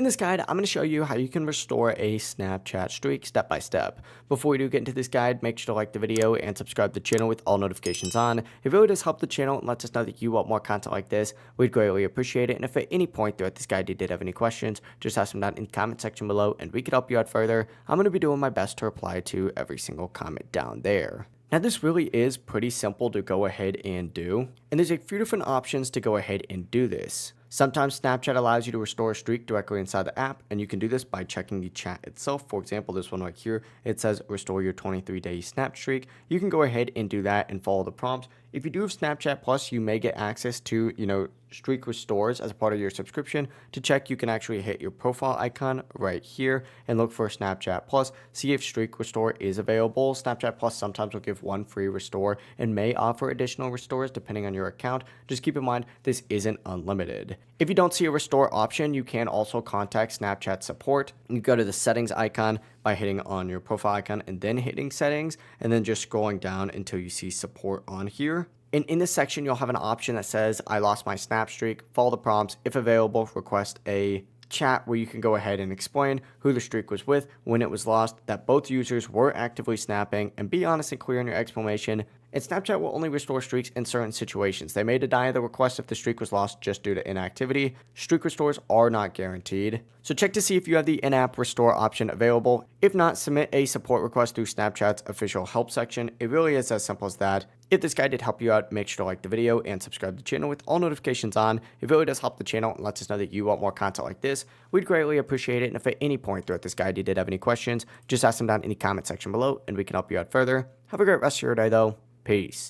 So in this guide, I'm going to show you how you can restore a Snapchat streak step by step. Before we do get into this guide, make sure to like the video and subscribe to the channel with all notifications on. It really does help the channel and lets us know that you want more content like this. We'd greatly appreciate it. And if at any point throughout this guide you did have any questions, just ask them down in the comment section below and we could help you out further. I'm going to be doing my best to reply to every single comment down there. Now this really is pretty simple to go ahead and do, and there's a few different options to go ahead and do this. Sometimes Snapchat allows you to restore a streak directly inside the app, and you can do this by checking the chat itself. For example, this one right here, it says restore your 23-day Snap streak. You can go ahead and do that and follow the prompts. If you do have Snapchat Plus, you may get access to, streak restores as a part of your subscription. To check, you can actually hit your profile icon right here and look for Snapchat Plus. See if streak restore is available. Snapchat Plus sometimes will give one free restore and may offer additional restores depending on your account. Just keep in mind, this isn't unlimited. If you don't see a restore option, you can also contact Snapchat support. You go to the settings icon by hitting on your profile icon and then hitting settings and then just scrolling down until you see support on here. And in this section, you'll have an option that says, I lost my Snap streak, follow the prompts. If available, request a chat where you can go ahead and explain who the streak was with, when it was lost, that both users were actively snapping, and be honest and clear in your explanation. And Snapchat will only restore streaks in certain situations. They may deny the request if the streak was lost just due to inactivity. Streak restores are not guaranteed. So check to see if you have the in-app restore option available. If not, submit a support request through Snapchat's official help section. It really is as simple as that. If this guide did help you out, make sure to like the video and subscribe to the channel with all notifications on. It really does help the channel and lets us know that you want more content like this. We'd greatly appreciate it. And if at any point throughout this guide you did have any questions, just ask them down in the comment section below and we can help you out further. Have a great rest of your day though. Peace.